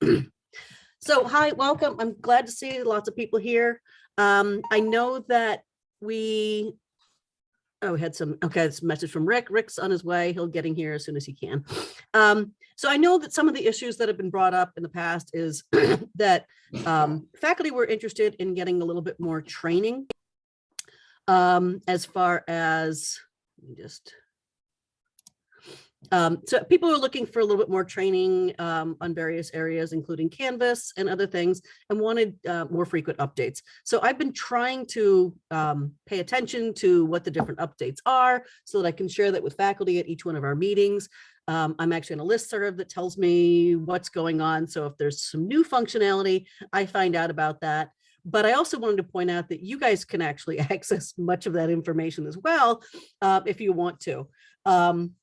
So hi, welcome. I'm glad to see lots of people here. I know that we had some, okay, it's a message from Rick. Rick's on his way. He'll getting here as soon as he can. So I know that some of the issues that have been brought up in the past is that faculty were interested in getting a little bit more training as far as, so people are looking for a little bit more training on various areas, including Canvas and other things, and wanted more frequent updates. So I've been trying to pay attention to what the different updates are so that I can share that with faculty at each one of our meetings. I'm actually on a listserv that tells me what's going on. So if there's some new functionality, I find out about that. But I also wanted to point out that you guys can actually access much of that information as well, if you want to.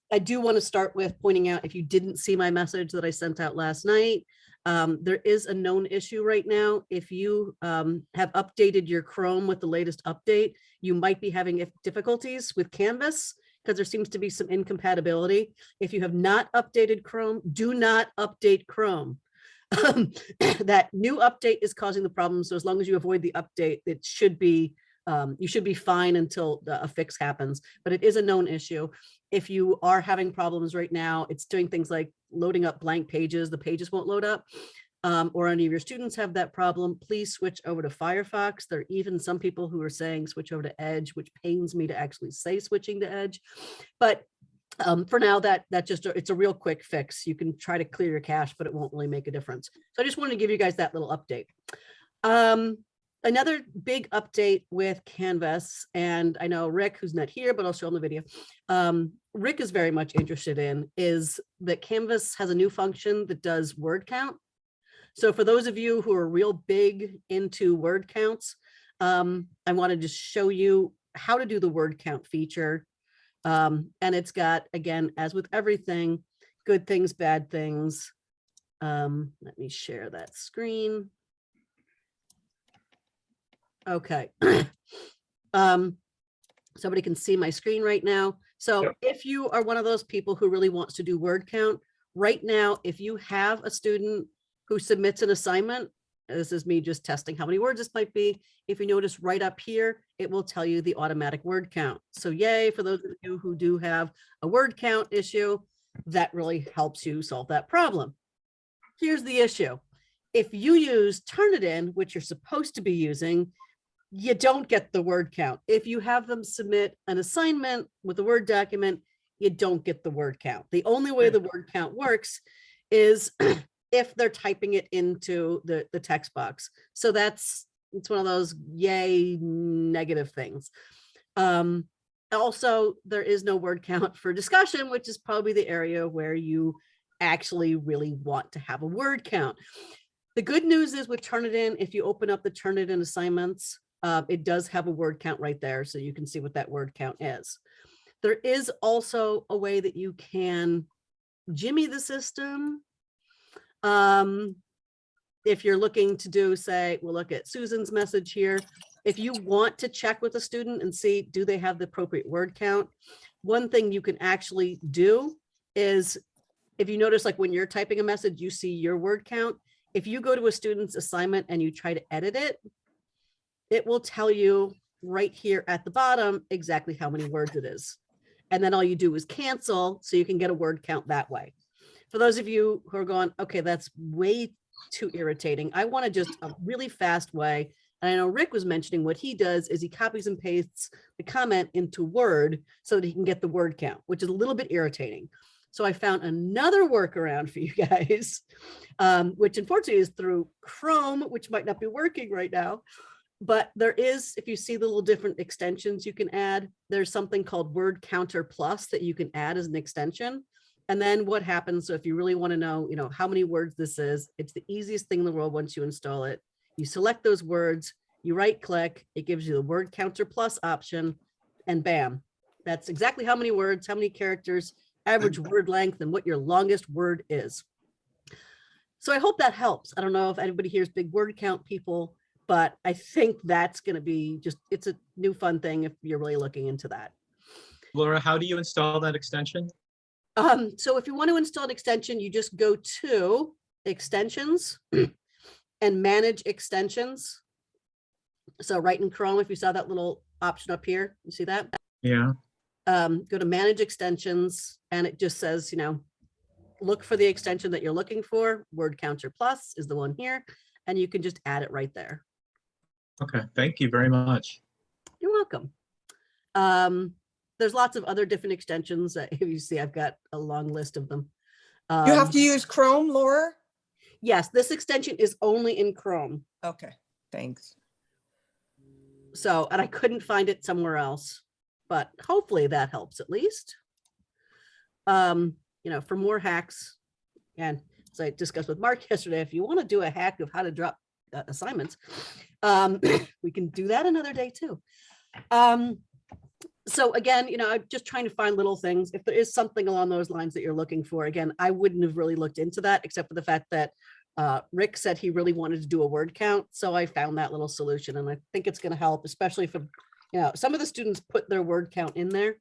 I do want to start with pointing out, if you didn't see my message that I sent out last night, there is a known issue right now. If you have updated your Chrome with the latest update, you might be having difficulties with Canvas because there seems to be some incompatibility. If you have not updated Chrome, do not update Chrome. That new update is causing the problem. So as long as you avoid the update, it should be you should be fine until a fix happens, but it is a known issue. If you are having problems right now, it's doing things like loading up blank pages, the pages won't load up, or any of your students have that problem, please switch over to Firefox. There are even some people who are saying switch over to Edge, which pains me to actually say switching to Edge. But for now, it's a real quick fix. You can try to clear your cache, but it won't really make a difference. So I just wanted to give you guys that little update. Another big update with Canvas, and I know Rick, who's not here, but I'll show him the video. Rick is very much interested in is that Canvas has a new function that does word count. So for those of you who are real big into word counts, I wanted to show you how to do the word count feature. And it's got, again, as with everything, good things, bad things. Let me share that screen. Okay. Somebody can see my screen right now. So yep. If you are one of those people who really wants to do word count right now, if you have a student who submits an assignment, this is me just testing how many words this might be. If you notice right up here, it will tell you the automatic word count. So yay, for those of you who do have a word count issue, that really helps you solve that problem. Here's the issue. If you use Turnitin, which you're supposed to be using, you don't get the word count. If you have them submit an assignment with a Word document, you don't get the word count. The only way the word count works is if they're typing it into the text box. So it's one of those yay negative things. Also, there is no word count for discussion, which is probably the area where you actually really want to have a word count. The good news is with Turnitin, if you open up the Turnitin assignments, it does have a word count right there, so you can see what that word count is. There is also a way that you can jimmy the system. If you're looking to do, say, we'll look at Susan's message here. If you want to check with a student and see, do they have the appropriate word count? One thing you can actually do is, if you notice, like when you're typing a message, you see your word count. If you go to a student's assignment and you try to edit it, it will tell you right here at the bottom exactly how many words it is. And then all you do is cancel, so you can get a word count that way. For those of you who are going, okay, that's way too irritating, I want to just a really fast way. And I know Rick was mentioning what he does is he copies and pastes the comment into Word so that he can get the word count, which is a little bit irritating. So I found another workaround for you guys, which unfortunately is through Chrome, which might not be working right now. But there is, if you see the little different extensions you can add, there's something called Word Counter Plus that you can add as an extension. And then what happens, so if you really want to know, how many words this is, it's the easiest thing in the world once you install it. You select those words, you right click, it gives you the Word Counter Plus option, and bam, that's exactly how many words, how many characters, average word length, and what your longest word is. So I hope that helps. I don't know if anybody here is big word count people, but I think that's going to be it's a new fun thing if you're really looking into that. Laura, how do you install that extension? So if you want to install an extension, you just go to extensions and manage extensions. So right in Chrome, if you saw that little option up here, you see that? Yeah. Go to manage extensions, and it just says, look for the extension that you're looking for. Word Counter Plus is the one here, and you can just add it right there. Okay. Thank you very much. You're welcome. There's lots of other different extensions that if you see, I've got a long list of them. You have to use Chrome, Laura? Yes, this extension is only in Chrome. Okay, thanks. So, and I couldn't find it somewhere else, but hopefully that helps at least. For more hacks, and as I discussed with Mark yesterday, if you want to do a hack of how to drop assignments, we can do that another day too. So again, I'm just trying to find little things. If there is something along those lines that you're looking for, again, I wouldn't have really looked into that except for the fact that Rick said he really wanted to do a word count. So I found that little solution, and I think it's going to help, especially for, some of the students put their word count in there.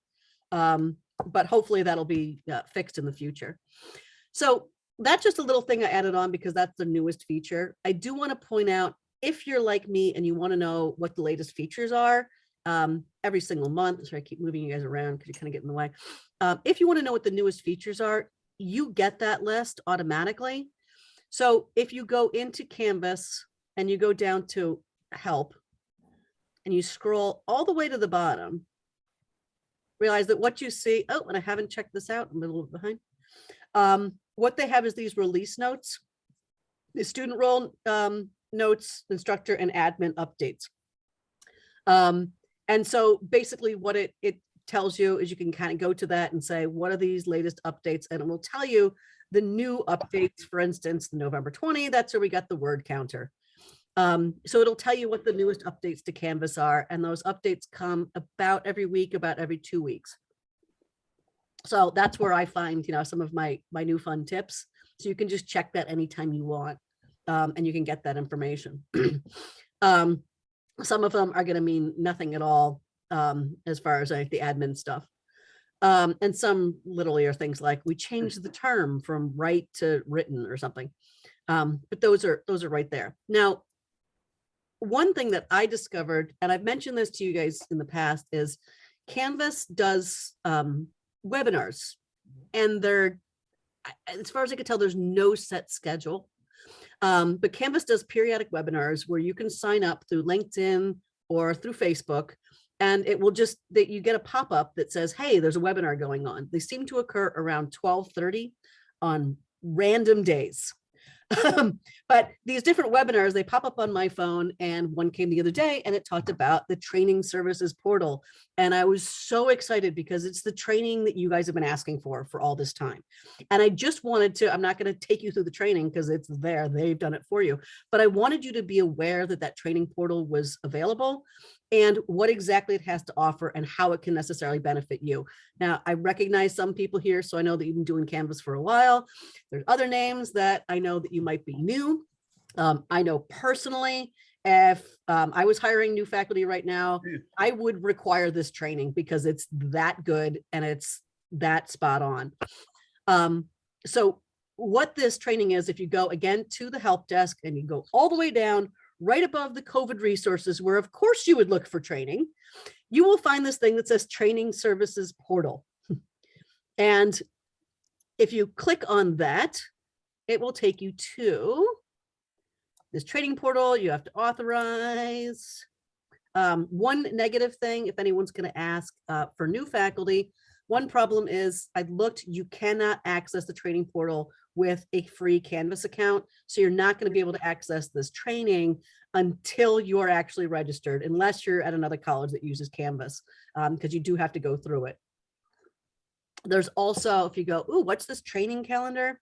But hopefully that'll be fixed in the future. So that's just a little thing I added on because that's the newest feature. I do want to point out, if you're like me and you want to know what the latest features are, every single month, sorry, I keep moving you guys around because you kind of get in the way. If you want to know what the newest features are, you get that list automatically. So if you go into Canvas and you go down to help and you scroll all the way to the bottom, realize that what you see, oh, and I haven't checked this out, I'm a little bit behind. What they have is these release notes, the student role notes, instructor and admin updates. And so basically what it tells you is you can kind of go to that and say, what are these latest updates? And it will tell you the new updates, for instance, the November 20, that's where we got the word counter. So it'll tell you what the newest updates to Canvas are. And those updates come about every week, about every 2 weeks. So that's where I find, some of my new fun tips. So you can just check that anytime you want, and you can get that information. Some of them are going to mean nothing at all, as far as like the admin stuff. And some literally are things like we changed the term from write to written or something. But those are right there. Now, one thing that I discovered, and I've mentioned this to you guys in the past, is Canvas does webinars, and they're, as far as I could tell, there's no set schedule. But Canvas does periodic webinars where you can sign up through LinkedIn or through Facebook, and it will just, that you get a pop-up that says, hey, there's a webinar going on. They seem to occur around 12:30 on random days. But these different webinars, they pop up on my phone, and one came the other day and it talked about the training services portal. And I was so excited because it's the training that you guys have been asking for all this time. And I just wanted to, I'm not going to take you through the training because it's there, they've done it for you, but I wanted you to be aware that that training portal was available and what exactly it has to offer and how it can necessarily benefit you. Now, I recognize some people here, so I know that you've been doing Canvas for a while. There's other names that I know that you might be new. I know personally, if I was hiring new faculty right now, I would require this training because it's that good and it's that spot on. So what this training is, if you go again to the help desk and you go all the way down, right above the COVID resources, where of course you would look for training, you will find this thing that says Training Services Portal. And if you click on that, it will take you to this training portal. You have to authorize. One negative thing, if anyone's going to ask for new faculty, one problem is I looked, you cannot access the training portal with a free Canvas account. So you're not going to be able to access this training until you're actually registered, unless you're at another college that uses Canvas, because you do have to go through it. There's also, if you go, ooh, what's this training calendar?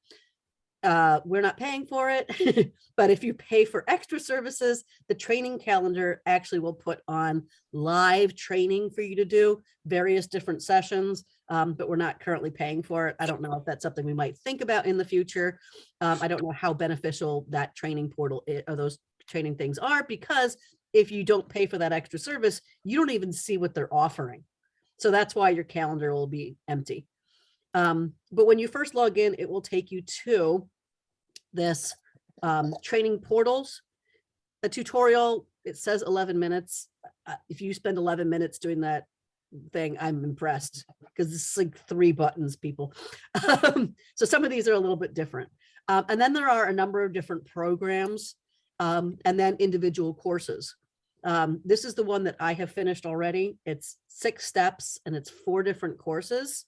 We're not paying for it, but if you pay for extra services, the training calendar actually will put on live training for you to do various different sessions, but we're not currently paying for it. I don't know if that's something we might think about in the future. I don't know how beneficial that training portal or those training things are, because if you don't pay for that extra service, you don't even see what they're offering. So that's why your calendar will be empty. But when you first log in, it will take you to this training portals. A tutorial, it says 11 minutes. If you spend 11 minutes doing that thing, I'm impressed, because it's like 3 buttons, people. So some of these are a little bit different. And then there are a number of different programs, and then individual courses. This is the one that I have finished already. It's 6 steps and it's 4 different courses.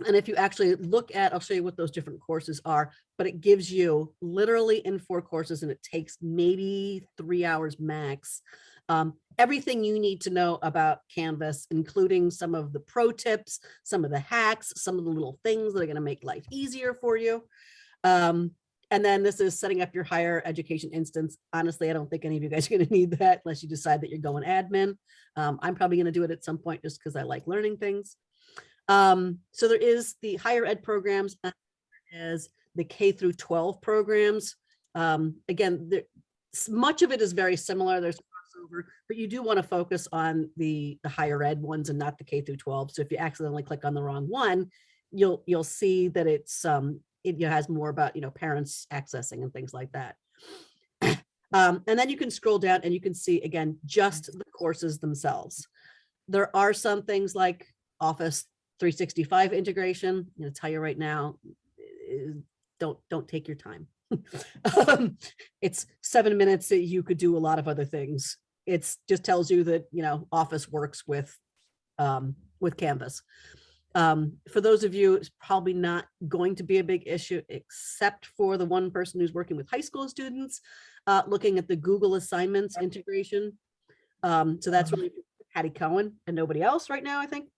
And if you actually look at, I'll show you what those different courses are, but it gives you literally in 4 courses, and it takes maybe 3 hours max, everything you need to know about Canvas, including some of the pro tips, some of the hacks, some of the little things that are going to make life easier for you. And then this is setting up your higher education instance. Honestly, I don't think any of you guys are going to need that unless you decide that you're going admin. I'm probably going to do it at some point just because I like learning things. So there is the higher ed programs, as the K through 12 programs. Again, much of it is very similar. There's crossover, but you do want to focus on the higher ed ones and not the K through 12. So if you accidentally click on the wrong one, you'll see that it's it has more about, you know, parents accessing and things like that. And then you can scroll down and you can see, again, just the courses themselves. There are some things like Office 365 integration. I'm going to tell you right now, don't take your time. It's 7 minutes that you could do a lot of other things. It's just tells you that, you know, Office works with Canvas. For those of you, it's probably not going to be a big issue, except for the one person who's working with high school students, looking at the Google assignments integration. So that's really Hattie Cohen and nobody else right now, I think.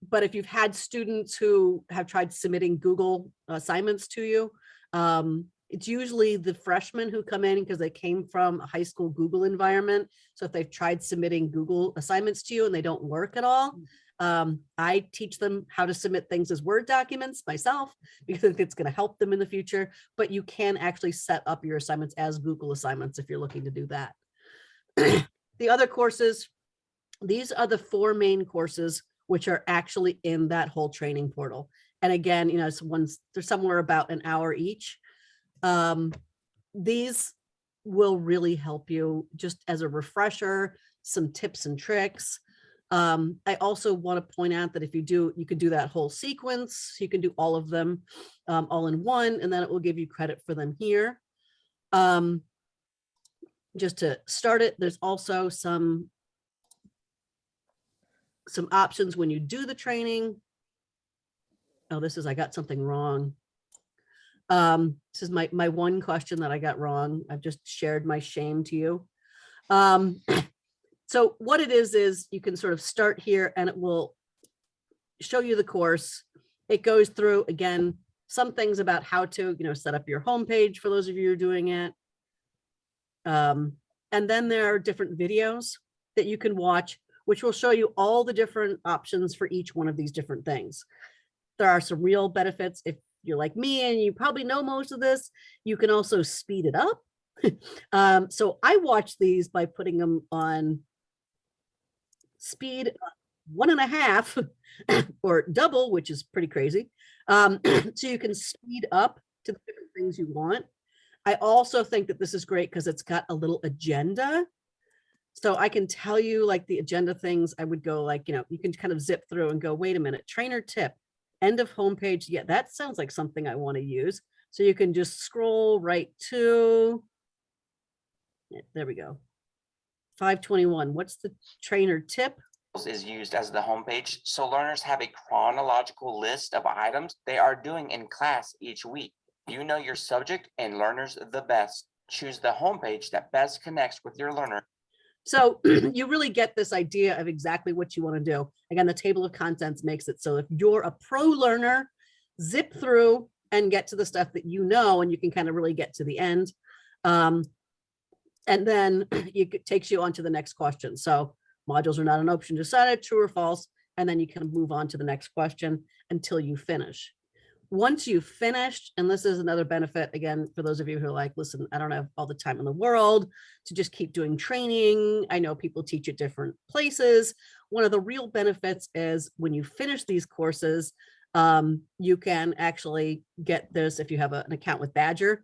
But if you've had students who have tried submitting Google assignments to you, it's usually the freshmen who come in because they came from a high school Google environment. So if they've tried submitting Google assignments to you and they don't work at all, I teach them how to submit things as Word documents myself, because I think it's going to help them in the future. But you can actually set up your assignments as Google assignments if you're looking to do that. The other courses, these are the 4 main courses which are actually in that whole training portal. And again, you know, they're somewhere about an hour each. These will really help you just as a refresher, some tips and tricks. I also want to point out that if you can do that whole sequence, you can do all of them all in one, and then it will give you credit for them here. Just to start it, there's also some options when you do the training. Oh, I got something wrong. This is my one question that I got wrong. I've just shared my shame to you. So what it is you can sort of start here and it will show you the course. It goes through, again, some things about how to, you know, set up your homepage for those of you who are doing it. And then there are different videos that you can watch, which will show you all the different options for each one of these different things. There are some real benefits. If you're like me and you probably know most of this, you can also speed it up. So I watch these by putting them on speed 1.5 or double, which is pretty crazy. So you can speed up to the different things you want. I also think that this is great because it's got a little agenda. So I can tell you, like, the agenda things, I would go like, you know, you can kind of zip through and go, wait a minute, trainer tip, end of homepage. Yeah, that sounds like something I want to use. So you can just scroll right to, yeah, there we go. 521, what's the trainer tip? Is used as the homepage, so learners have a chronological list of items they are doing in class each week. You know your subject and learners the best. Choose the homepage that best connects with your learner. So you really get this idea of exactly what you want to do. Again, the table of contents makes it so if you're a pro learner, zip through and get to the stuff that you know, and you can kind of really get to the end. And then it takes you on to the next question. So modules are not an option, decided, true or false, and then you can move on to the next question until you finish. Once you've finished, and this is another benefit, again, for those of you who are like, listen, I don't have all the time in the world to just keep doing training. I know people teach at different places. One of the real benefits is when you finish these courses, You can actually get this if you have an account with Badgr.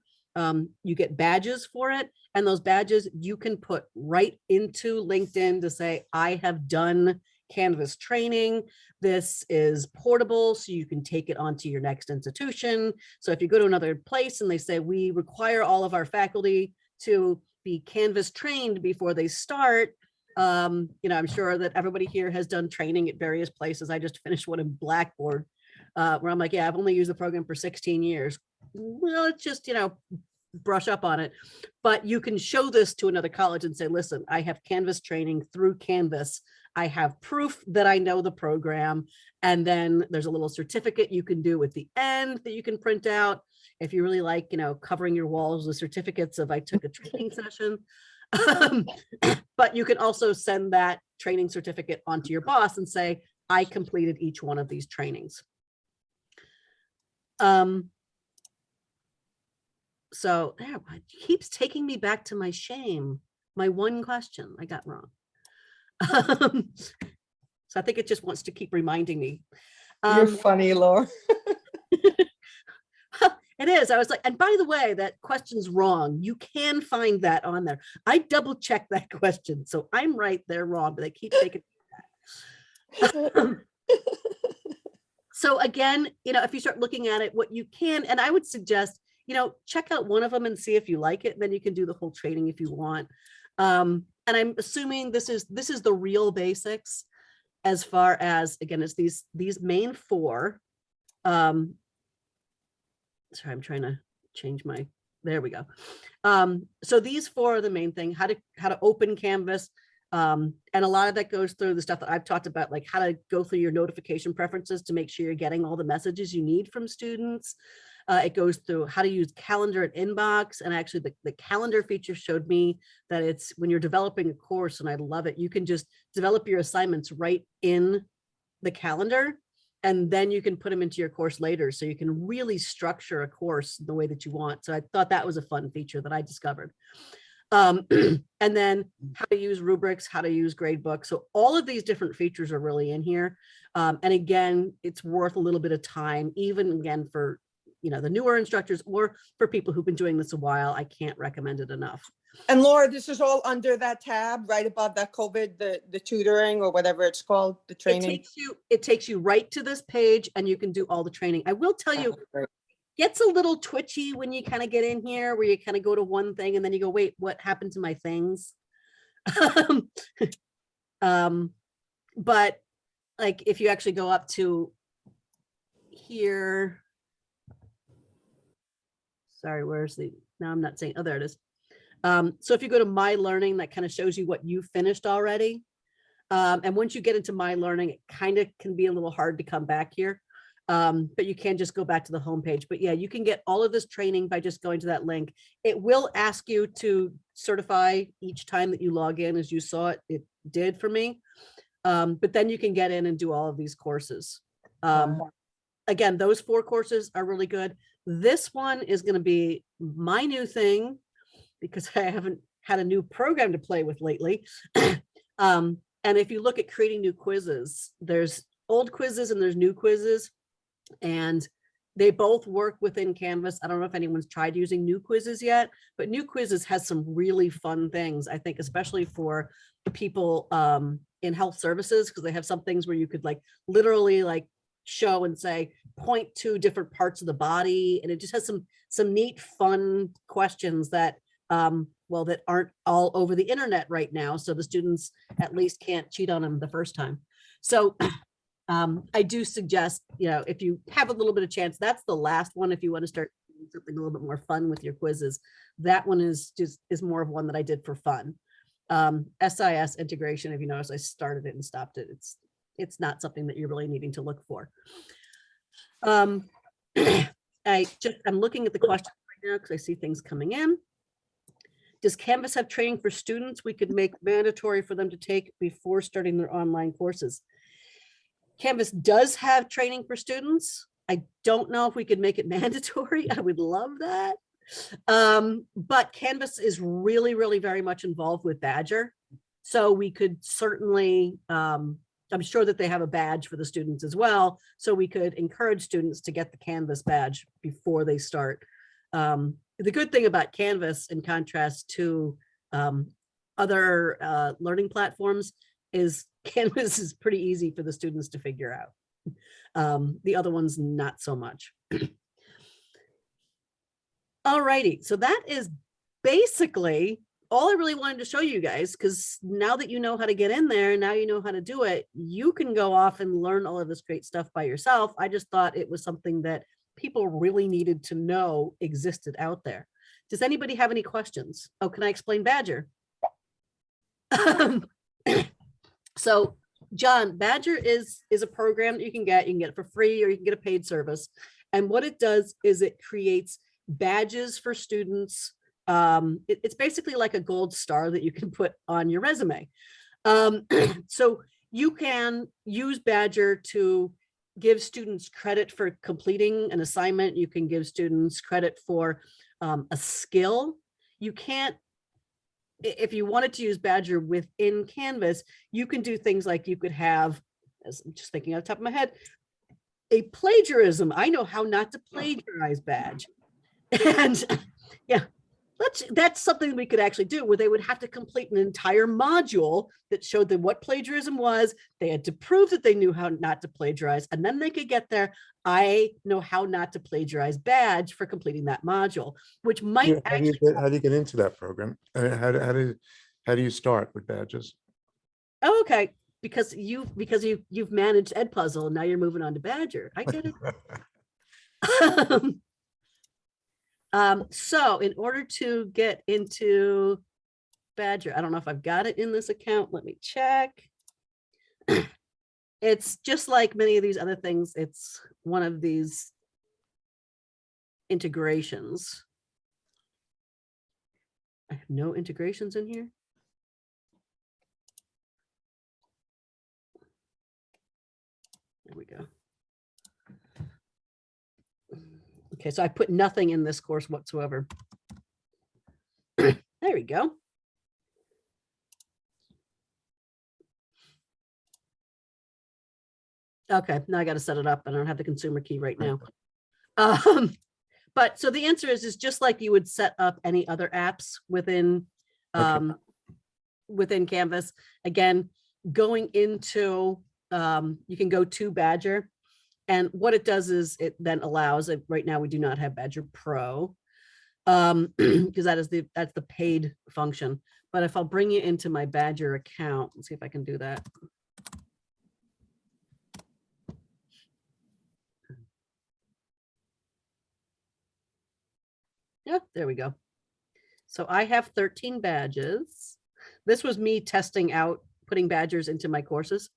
You get badges for it, and those badges you can put right into LinkedIn to say, I have done Canvas training. This is portable, so you can take it onto your next institution. So if you go to another place and they say, we require all of our faculty to be Canvas trained before they start, I'm sure that everybody here has done training at various places. I just finished one in Blackboard, where I'm like, yeah, I've only used the program for 16 years. Well, it's just, brush up on it. But you can show this to another college and say, listen, I have Canvas training through Canvas. I have proof that I know the program. And then there's a little certificate you can do at the end that you can print out. If you really like, covering your walls with certificates of I took a training session. But you can also send that training certificate onto your boss and say, I completed each one of these trainings. So there, it keeps taking me back to my shame. My one question I got wrong. So I think it just wants to keep reminding me. You're funny, Laura. It is. I was like, and by the way, that question's wrong. You can find that on there. I double checked that question. So I'm right, they're wrong, but they keep taking it. So again, if you start looking at it, what you can, and I would suggest, check out one of them and see if you like it. And then you can do the whole training if you want. And I'm assuming this is the real basics as far as, again, it's these main four. Sorry, I'm trying to change there we go. So these four are the main thing, how to open Canvas. And a lot of that goes through the stuff that I've talked about, like how to go through your notification preferences to make sure you're getting all the messages you need from students. It goes through how to use calendar and inbox. And actually the calendar feature showed me that it's when you're developing a course, and I love it, you can just develop your assignments right in the calendar, and then you can put them into your course later. So you can really structure a course the way that you want. So I thought that was a fun feature that I discovered. And then how to use rubrics, how to use gradebooks. So all of these different features are really in here. And again, it's worth a little bit of time, even again for, the newer instructors or for people who've been doing this a while. I can't recommend it enough. And Laura, this is all under that tab, right above that COVID, the tutoring or whatever it's called, the training. It takes you right to this page, and you can do all the training. I will tell you, Great. gets a little twitchy when you kind of get in here, where you kind of go to one thing and then you go, wait, what happened to my things? But like if you actually go up to here, sorry, now I'm not saying, oh, there it is. So if you go to My Learning, that kind of shows you what you finished already. And once you get into My Learning, it kind of can be a little hard to come back here. But you can just go back to the homepage. But yeah, you can get all of this training by just going to that link. It will ask you to certify each time that you log in, as you saw it did for me. But then you can get in and do all of these courses. Again, those 4 courses are really good. This one is going to be my new thing because I haven't had a new program to play with lately. And if you look at creating new quizzes, there's old quizzes and there's new quizzes, and they both work within Canvas. I don't know if anyone's tried using new quizzes yet, but new quizzes has some really fun things, I think, especially for people in health services, because they have some things where you could literally show and say, point to different parts of the body. And it just has some neat, fun questions that, that aren't all over the internet right now. So the students at least can't cheat on them the first time. So I do suggest, if you have a little bit of chance, that's the last one. If you want to start doing something a little bit more fun with your quizzes, that one is more of one that I did for fun. SIS integration, if you notice, I started it and stopped it. It's not something that you're really needing to look for. I'm looking at the questions right now because I see things coming in. Does Canvas have training for students we could make mandatory for them to take before starting their online courses? Canvas does have training for students. I don't know if we could make it mandatory. I would love that. But Canvas is really, really very much involved with Badgr. So we could certainly I'm sure that they have a badge for the students as well. So we could encourage students to get the Canvas badge before they start. The good thing about Canvas, in contrast to other learning platforms, is Canvas is pretty easy for the students to figure out. The other ones, not so much. All righty, so that is basically all I really wanted to show you guys, because now that you know how to get in there, now you know how to do it, you can go off and learn all of this great stuff by yourself. I just thought it was something that people really needed to know existed out there. Does anybody have any questions? Oh, can I explain Badgr? So John, Badgr is a program that you can get it for free, or you can get a paid service. And what it does is it creates badges for students. It's basically like a gold star that you can put on your resume. So you can use Badgr to give students credit for completing an assignment. You can give students credit for a skill. You can't, if you wanted to use Badgr within Canvas, you can do things like you could have, as I'm just thinking off the top of my head, a plagiarism. I know how not to plagiarize badge. And yeah, that's something we could actually do, where they would have to complete an entire module that showed them what plagiarism was. They had to prove that they knew how not to plagiarize, and then they could get their I know how not to plagiarize badge for completing that module, which might Yeah, actually. how do you get into that program? How do you start with badges? Oh, okay, because you've managed Edpuzzle, and now you're moving on to Badgr. I get it. So in order to get into Badgr, I don't know if I've got it in this account. Let me check. It's just like many of these other things. It's one of these integrations. I have no integrations in here. There we go. Okay, so I put nothing in this course whatsoever. There we go. Okay, now I got to set it up. I don't have the consumer key right now. But so the answer is just like you would set up any other apps within within Canvas. Again, going into you can go to Badgr. And what it does is it then allows, right now we do not have Badgr Pro, because that's the paid function. But if I'll bring you into my Badgr account, let's see if I can do that. Yeah, there we go. So I have 13 badges. This was me testing out putting Badgrs into my courses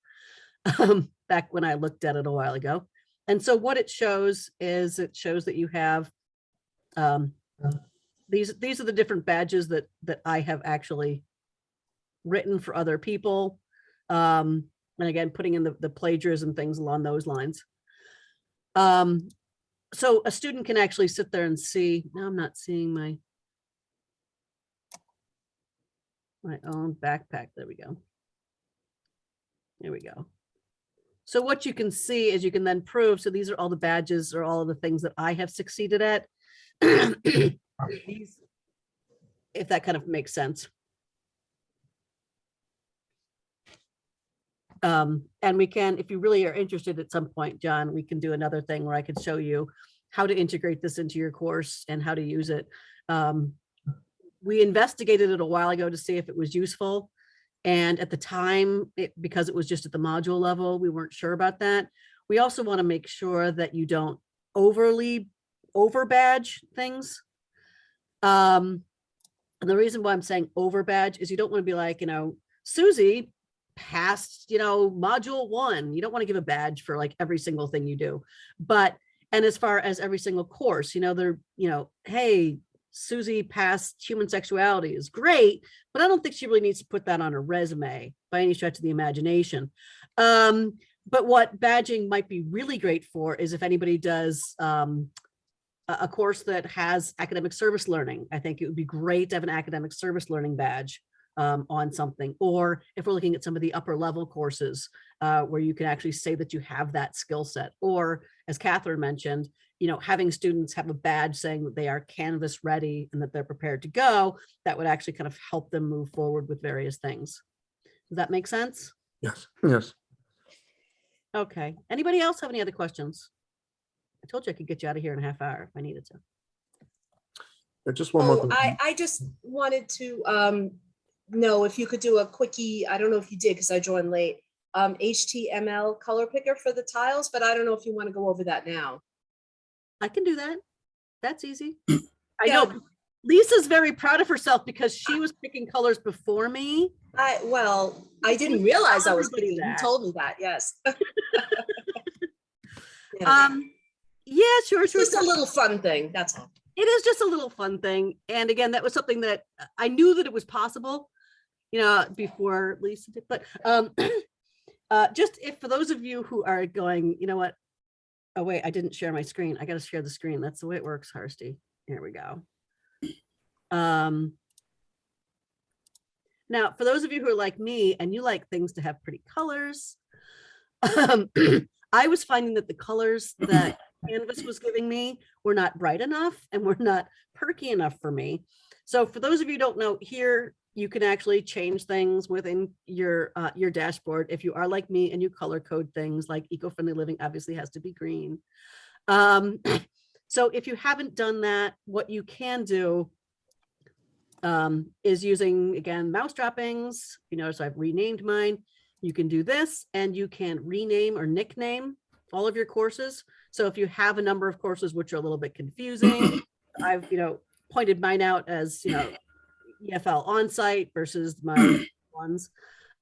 back when I looked at it a while ago. And so what it shows is it shows that you have these are the different badges that I have actually written for other people. And again, putting in the plagiarism things along those lines. So a student can actually sit there and see. Now I'm not seeing my own backpack. There we go. There we go. So what you can see is you can then prove, so these are all the badges or all of the things that I have succeeded at. These, if that kind of makes sense. And we can, if you really are interested at some point, John, we can do another thing where I could show you how to integrate this into your course and how to use it. We investigated it a while ago to see if it was useful. And at the time, because it was just at the module level, we weren't sure about that. We also want to make sure that you don't overly over badge things. And the reason why I'm saying over badge is you don't want to be like, Susie passed, module 1. You don't want to give a badge for like every single thing you do. But, and as far as every single course, hey, Susie passed human sexuality is great, but I don't think she really needs to put that on her resume by any stretch of the imagination. But what badging might be really great for is if anybody does a course that has academic service learning. I think it would be great to have an academic service learning badge on something. Or if we're looking at some of the upper level courses where you can actually say that you have that skill set. Or as Catherine mentioned, having students have a badge saying that they are Canvas ready and that they're prepared to go, that would actually kind of help them move forward with various things. Does that make sense? Yes, yes. Okay. Anybody else have any other questions? I told you I could get you out of here in a half hour if I needed to. Just one more. Oh, I just wanted to know if you could do a quickie, I don't know if you did because I joined late, HTML color picker for the tiles, but I don't know if you want to go over that now. I can do that. That's easy. I Yeah. know Lisa's very proud of herself because she was picking colors before me. Well, I didn't realize I was Everybody picking. You that. told me that, yes. Yeah. Yeah, sure, It's sure. just a little fun thing, that's all. It is just a little fun thing. And again, that was something that I knew that it was possible, before Lisa did, but just if for those of you who are going, you know what? Oh, wait, I didn't share my screen. I got to share the screen. That's the way it works, Harsty. Here we go. Now, for those of you who are like me and you like things to have pretty colors, I was finding that the colors that Canvas was giving me were not bright enough and were not perky enough for me. So for those of you who don't know, here you can actually change things within your dashboard. If you are like me and you color code things, like eco-friendly living obviously has to be green. So if you haven't done that, what you can do is using, again, mouse droppings. So I've renamed mine. You can do this and you can rename or nickname all of your courses. So if you have a number of courses which are a little bit confusing, I've, pointed mine out as, EFL on-site versus my ones.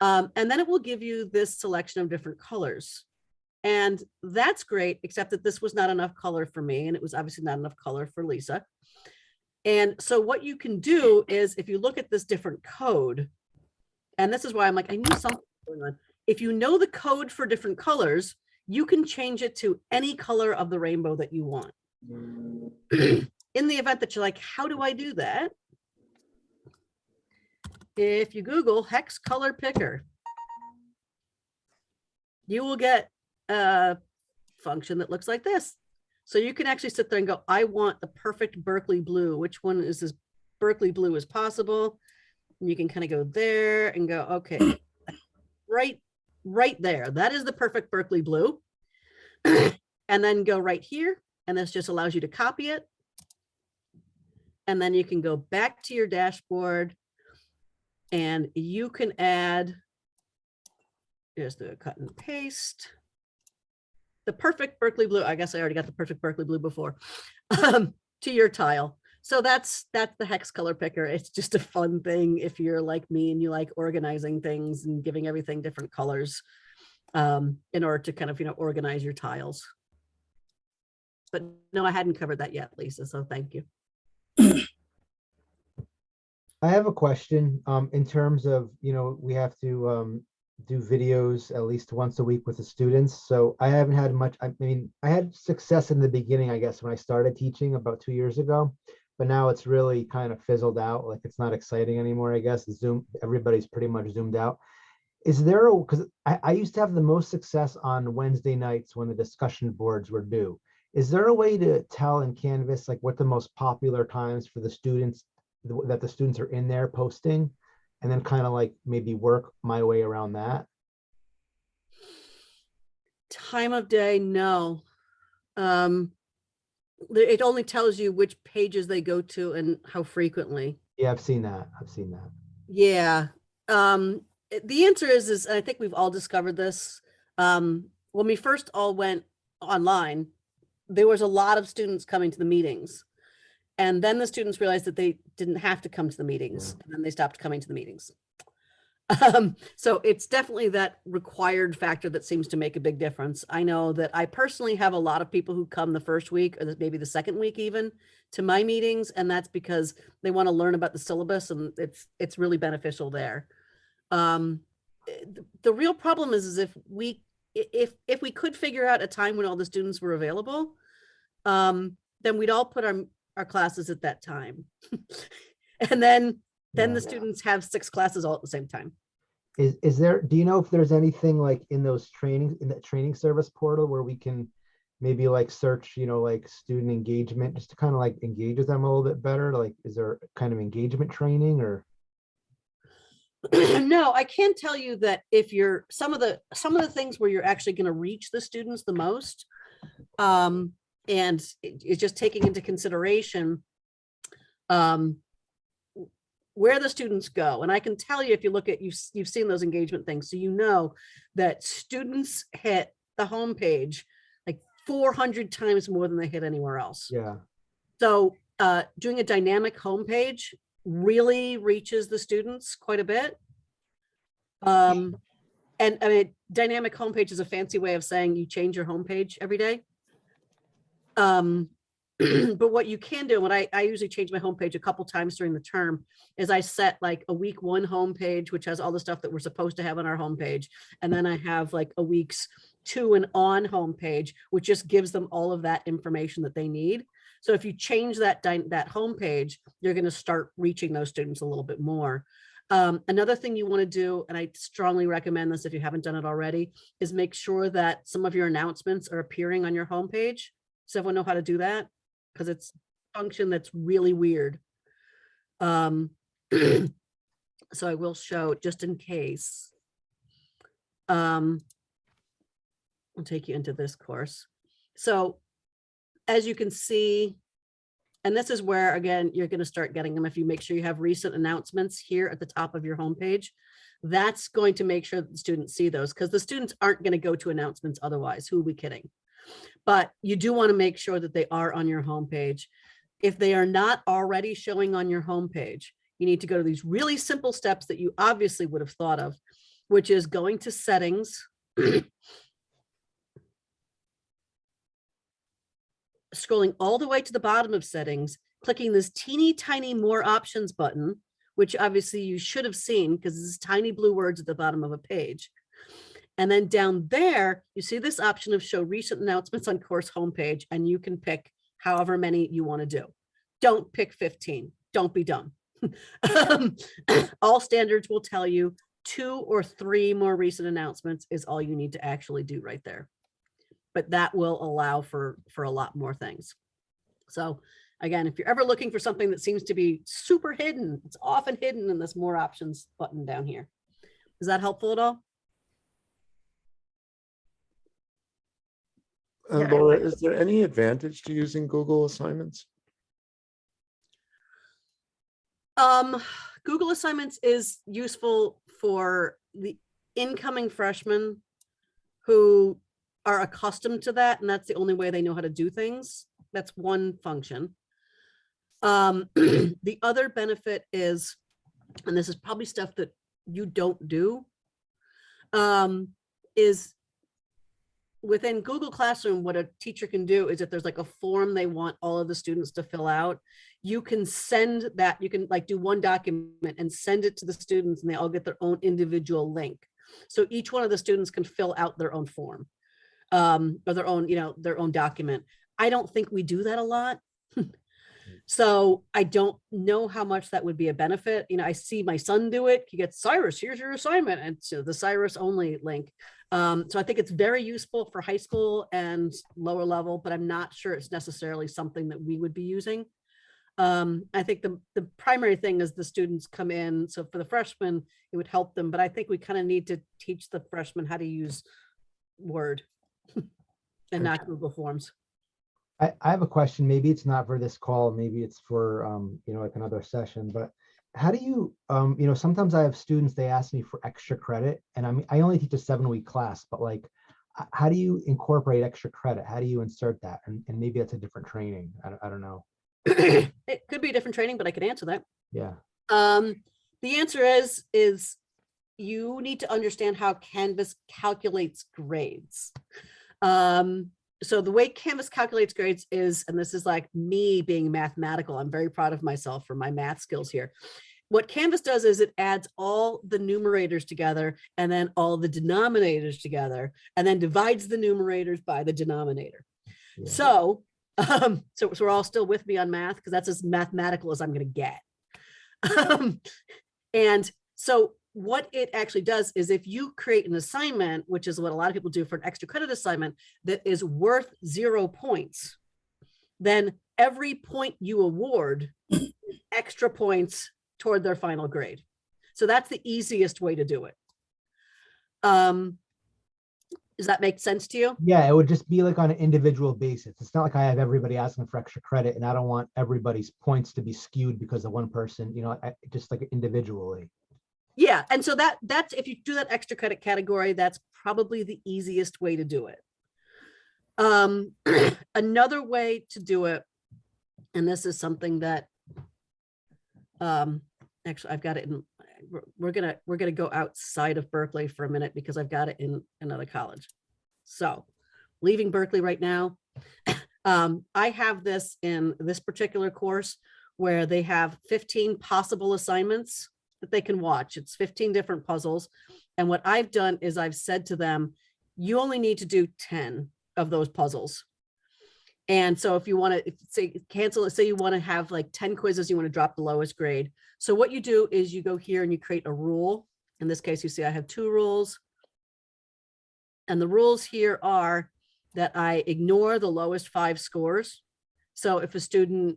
And then it will give you this selection of different colors. And that's great, except that this was not enough color for me. And it was obviously not enough color for Lisa. And so what you can do is if you look at this different code, and this is why I'm like, I knew something was going on. If you know the code for different colors, you can change it to any color of the rainbow that you want. In the event that you're like, how do I do that? If you Google hex color picker, you will get a function that looks like this. So you can actually sit there and go, I want the perfect Berkeley blue. Which one is as Berkeley blue as possible? And you can kind of go there and go, okay, right there. That is the perfect Berkeley blue. And then go right here. And this just allows you to copy it. And then you can go back to your dashboard and you can add, here's the cut and paste, the perfect Berkeley blue. I guess I already got the perfect Berkeley blue before, to your tile. So that's the hex color picker. It's just a fun thing if you're like me and you like organizing things and giving everything different colors in order to kind of, organize your tiles. But no, I hadn't covered that yet, Lisa, so thank you. I have a question in terms of, we have to do videos at least once a week with the students. So I haven't had much, I had success in the beginning, I guess, when I started teaching about 2 years ago, but now it's really kind of fizzled out. Like it's not exciting anymore, I guess. Zoom, everybody's pretty much zoomed out. Is there, because I used to have the most success on Wednesday nights when the discussion boards were due. Is there a way to tell in Canvas, like what the most popular times for the students that the students are in there posting, and then kind of like maybe work my way around that? Time of day, no. It only tells you which pages they go to and how frequently. Yeah, I've seen that. I've seen that. Yeah. The answer is I think we've all discovered this. When we first all went online, there was a lot of students coming to the meetings. And then the students realized that they didn't have to come to the meetings, and then they stopped coming to the meetings. So it's definitely that required factor that seems to make a big difference. I know that I personally have a lot of people who come the first week or maybe the second week even to my meetings, and that's because they want to learn about the syllabus, and it's really beneficial there. The real problem is if we could figure out a time when all the students were available, then we'd all put our classes at that time. And then then Yeah. the students have 6 classes all at the same time. Is there, do you know if there's anything like in those trainings, in that training service portal where we can maybe like search, like student engagement, just to kind of like engage with them a little bit better? Like, is there kind of engagement training or? No, I can tell you that if you're some of the things where you're actually going to reach the students the most, and it's just taking into consideration where the students go. And I can tell you, if you look at, you've seen those engagement things, so you know that students hit the homepage like 400 times more than they hit anywhere else. Yeah. So doing a dynamic homepage really reaches the students quite a bit. And I mean, dynamic homepage is a fancy way of saying you change your homepage every day. But what you can do, and I usually change my homepage a couple times during the term, is I set like a week 1 homepage, which has all the stuff that we're supposed to have on our homepage. And then I have like a week's 2 and on homepage, which just gives them all of that information that they need. So if you change that homepage, you're going to start reaching those students a little bit more. Another thing you want to do, and I strongly recommend this if you haven't done it already, is make sure that some of your announcements are appearing on your homepage. Does everyone know how to do that? Because it's a function that's really weird. So I will show just in case. I'll take you into this course. So as you can see, and this is where, again, you're going to start getting them if you make sure you have recent announcements here at the top of your homepage. That's going to make sure that the students see those, because the students aren't going to go to announcements otherwise. Who are we kidding? But you do want to make sure that they are on your homepage. If they are not already showing on your homepage, you need to go to these really simple steps that you obviously would have thought of, which is going to settings, scrolling all the way to the bottom of settings, clicking this teeny tiny more options button, which obviously you should have seen because this is tiny blue words at the bottom of a page. And then down there, you see this option of show recent announcements on course homepage, and you can pick however many you want to do. Don't pick 15. Don't be dumb. All standards will tell you 2 or 3 more recent announcements is all you need to actually do right there. But that will allow for a lot more things. So again, if you're ever looking for something that seems to be super hidden, it's often hidden in this more options button down here. Is that helpful at all? Laura, is there any advantage to using Google assignments? Google Assignments is useful for the incoming freshmen who are accustomed to that, and that's the only way they know how to do things. That's one function. The other benefit is, and this is probably stuff that you don't do, is within Google Classroom, what a teacher can do is if there's like a form they want all of the students to fill out, you can send that, you can like do one document and send it to the students, and they all get their own individual link. So each one of the students can fill out their own form, or their own, their own document. I don't think we do that a lot. So I don't know how much that would be a benefit. I see my son do it. He gets, Cyrus, here's your assignment. And so the Cyrus only link. So I think it's very useful for high school and lower level, but I'm not sure it's necessarily something that we would be using. I think the primary thing is the students come in. So for the freshmen, it would help them, but I think we kind of need to teach the freshmen how to use Word and not Google Forms. I have a question. Maybe it's not for this call. Maybe it's for, like another session, but how do you, sometimes I have students, they ask me for extra credit, and I only teach a 7-week class, but like, how do you incorporate extra credit? How do you insert that? And maybe that's a different training. I don't know. It could be a different training, but I could answer that. Yeah. The answer is you need to understand how Canvas calculates grades. So the way Canvas calculates grades is, and this is like me being mathematical, I'm very proud of myself for my math skills here. What Canvas does is it adds all the numerators together and then all the denominators together, and then divides the numerators by the denominator. Yeah. So we're all still with me on math, because that's as mathematical as I'm going to get. And so what it actually does is if you create an assignment, which is what a lot of people do for an extra credit assignment that is worth 0 points, then every point you award extra points toward their final grade. So that's the easiest way to do it. Does that make sense to you? Yeah, it would just be like on an individual basis. It's not like I have everybody asking for extra credit and I don't want everybody's points to be skewed because of one person, you know, just like individually. Yeah, and so that's if you do that extra credit category, that's probably the easiest way to do it. Another way to do it, and this is something that actually I've got it in, we're gonna go outside of Berkeley for a minute because I've got it in another college. So leaving Berkeley right now, I have this in this particular course where they have 15 possible assignments that they can watch. It's 15 different puzzles. And what I've done is I've said to them, you only need to do 10 of those puzzles. And so if you want to say cancel it, say you want to have like 10 quizzes, you want to drop the lowest grade. So what you do is you go here and you create a rule. In this case, you see I have 2 rules. And the rules here are that I ignore the lowest 5 scores. So if a student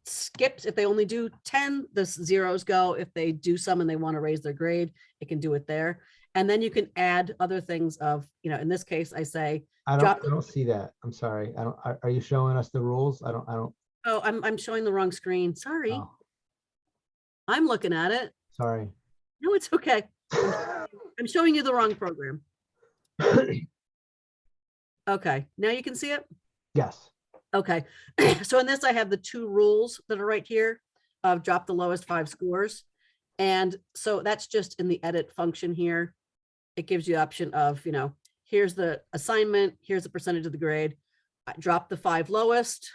skips, if they only do 10, the zeros go. If they do some and they want to raise their grade, it can do it there. And then you can add other things of, you know, in this case, I say, I drop don't see that. I'm sorry. I don't, are you showing us the rules? I don't, oh, I'm showing the wrong screen. Sorry. oh, I'm looking at it. sorry. No, it's okay. I'm showing you the wrong program. Okay, now you can see it. Yes. Okay, so in this, I have the 2 rules that are right here of drop the lowest 5 scores. And so that's just in the edit function here. It gives you the option of, you know, here's the assignment, here's the percentage of the grade, drop the 5 lowest,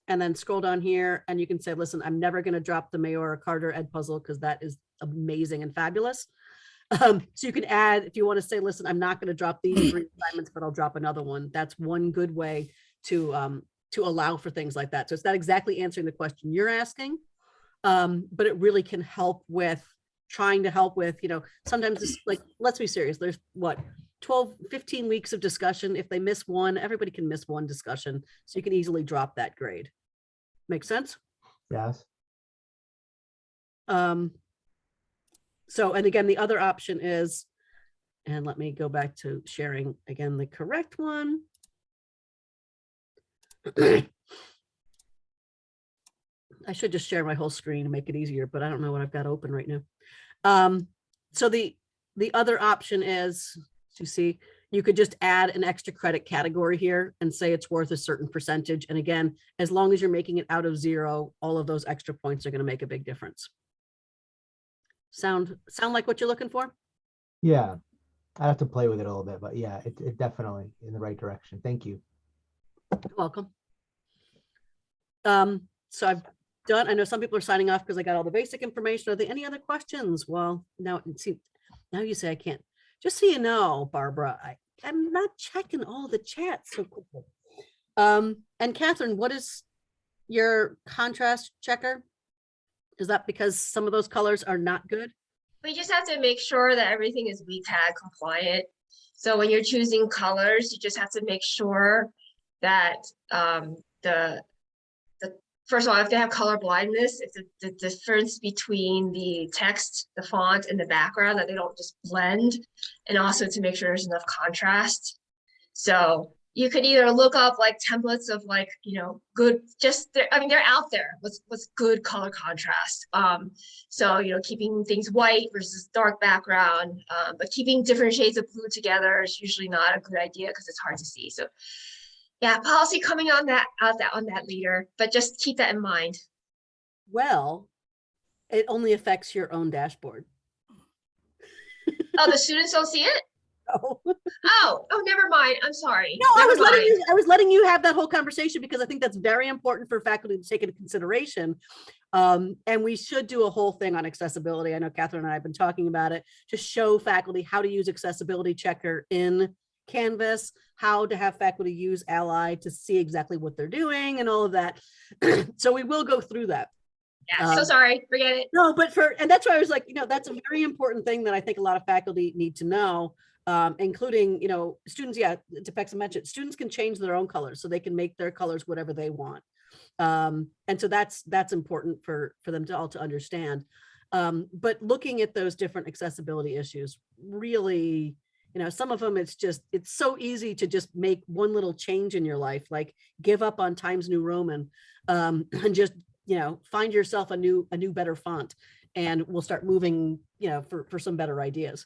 and then scroll down here and you can say, listen, I'm never going to drop the Mayora Carter Ed puzzle because that is amazing and fabulous. So you can add, if you want to say, listen, I'm not going to drop these 3 assignments, but I'll drop another one. That's one good way to allow for things like that. So it's not exactly answering the question you're asking, but it really can help with trying to help with, you know, sometimes it's like, let's be serious. There's what, 12, 15 weeks of discussion. If they miss one, everybody can miss one discussion. So you can easily drop that grade. Make sense? Yes. So, and again, the other option is, and let me go back to sharing again, the correct one. I should just share my whole screen to make it easier, but I don't know what I've got open right now. So the other option is, you see, you could just add an extra credit category here and say it's worth a certain percentage. And again, as long as you're making it out of 0, all of those extra points are going to make a big difference. Sound like what you're looking for? Yeah. I have to play with it a little bit, but yeah, it definitely in the right direction. Thank you. You're welcome. So I've done, I know some people are signing off because I got all the basic information. Are there any other questions? Well, now you say I can't. Just so you know, Barbara, I'm not checking all the chats so quickly. And Catherine, what is your contrast checker? Is that because some of those colors are not good? We just have to make sure that everything is WCAG compliant. So when you're choosing colors, you just have to make sure that first of all, if they have color blindness, if the difference between the text, the font, and the background, that they don't just blend, and also to make sure there's enough contrast. So you could either look up like templates of like, you know, good, I mean, they're out there with good color contrast. So, you know, keeping things white versus dark background, but keeping different shades of blue together is usually not a good idea because it's hard to see. So yeah, policy coming on that later, but just keep that in mind. Well, it only affects your own dashboard. Oh, the students don't see it? Oh. Oh, never mind. I'm sorry. No, Never mind. I was letting you have that whole conversation because I think that's very important for faculty to take into consideration. And we should do a whole thing on accessibility. I know Catherine and I have been talking about it to show faculty how to use accessibility checker in Canvas, how to have faculty use Ally to see exactly what they're doing and all of that. So we will go through that. Yeah, so sorry, forget it. No, and that's why I was like, that's a very important thing that I think a lot of faculty need to know, including, students, Tepexa mentioned, students can change their own colors, so they can make their colors whatever they want. And so that's important for them to all to understand. But looking at those different accessibility issues, really, some of them, it's so easy to just make one little change in your life, like give up on Times New Roman, and just, find yourself a new better font, and we'll start moving, for some better ideas.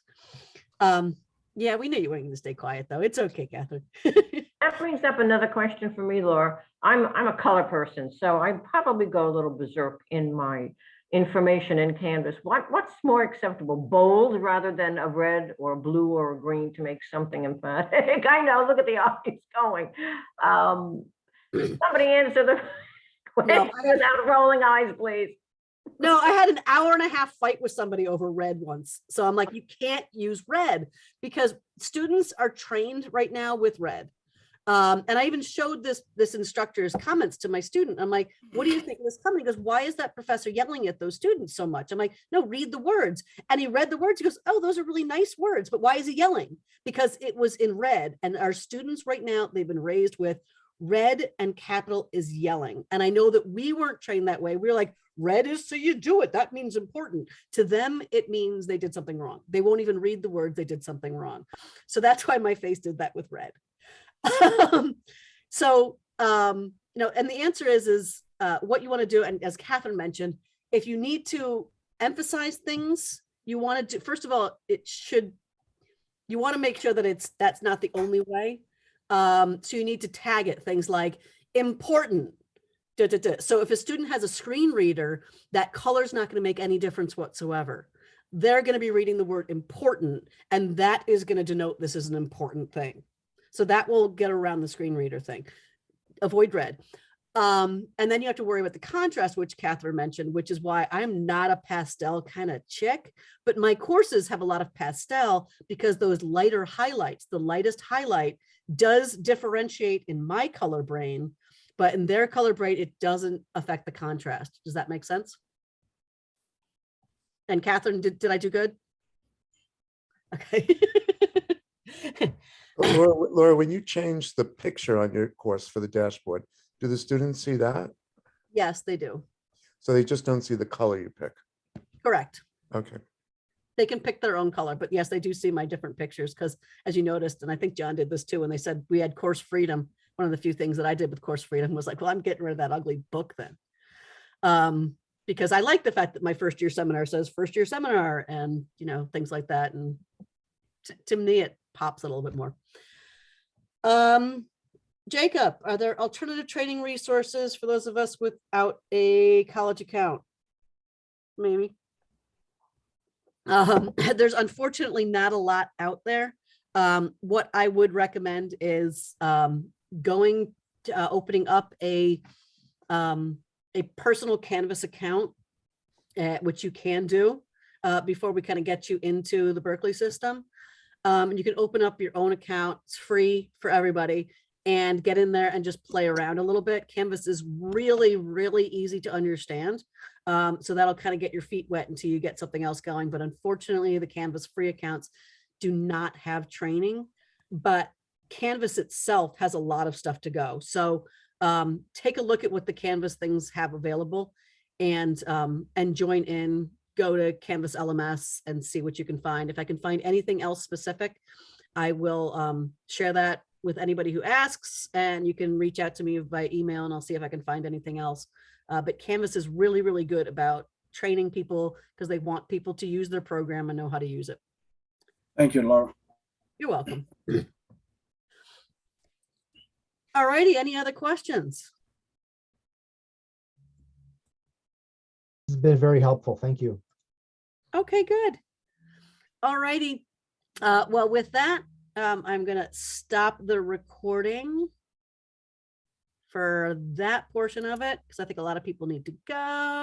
Yeah, we knew you weren't going to stay quiet though. It's okay, Catherine. That brings up another question for me, Laura. I'm a color person, so I probably go a little berserk in my information in Canvas. What's more acceptable, bold rather than a red or a blue or a green to make something emphatic? I know, look at the audience going. Somebody answer the question without rolling eyes, please. No, I had an hour-and-a-half fight with somebody over red once. So I'm like, you can't use red because students are trained right now with red. And I even showed this instructor's comments to my student. I'm like, what do you think of this comment? He goes, why is that professor yelling at those students so much? I'm like, no, read the words. And he read the words. He goes, oh, those are really nice words. But why is he yelling? Because it was in red. And our students right now, they've been raised with red and capital is yelling. And I know that we weren't trained that way. We were like, red is so you do it. That means important. To them, it means they did something wrong. They won't even read the words. They did something wrong. So that's why my face did that with red. And the answer is what you want to do. And as Catherine mentioned, if you need to emphasize things, you want to do, first of all, you want to make sure that that's not the only way. So you need to tag it, things like important. So if a student has a screen reader, that color's not going to make any difference whatsoever. They're going to be reading the word important, and that is going to denote this is an important thing. So that will get around the screen reader thing. Avoid red. And then you have to worry about the contrast, which Catherine mentioned, which is why I'm not a pastel kind of chick, but my courses have a lot of pastel because those lighter highlights, the lightest highlight does differentiate in my color brain, but in their color brain, it doesn't affect the contrast. Does that make sense? And Catherine, did I do good? Okay. Laura, when you change the picture on your course for the dashboard, do the students see that? Yes, they do. So they just don't see the color you pick? Correct. Okay. They can pick their own color, but yes, they do see my different pictures because as you noticed, and I think John did this too, when they said we had course freedom, one of the few things that I did with course freedom was like, well, I'm getting rid of that ugly book then. Because I like the fact that my first year seminar says first year seminar and, things like that. And to me, it pops a little bit more. Jacob, are there alternative training resources for those of us without a college account? Maybe. There's unfortunately not a lot out there. What I would recommend is going to opening up a personal Canvas account, which you can do before we kind of get you into the Berkeley system. You can open up your own account. It's free for everybody and get in there and just play around a little bit. Canvas is really, really easy to understand. So that'll kind of get your feet wet until you get something else going. But unfortunately, the Canvas free accounts do not have training, but Canvas itself has a lot of stuff to go. So take a look at what the Canvas things have available and join in. Go to Canvas LMS and see what you can find. If I can find anything else specific, I will share that with anybody who asks, and you can reach out to me by email and I'll see if I can find anything else. But Canvas is really, really good about training people because they want people to use their program and know how to use it. Thank you, Laura. You're welcome. All righty, any other questions? This has been very helpful. Thank you. Okay, good. All righty. Well, with that, I'm going to stop the recording for that portion of it because I think a lot of people need to go.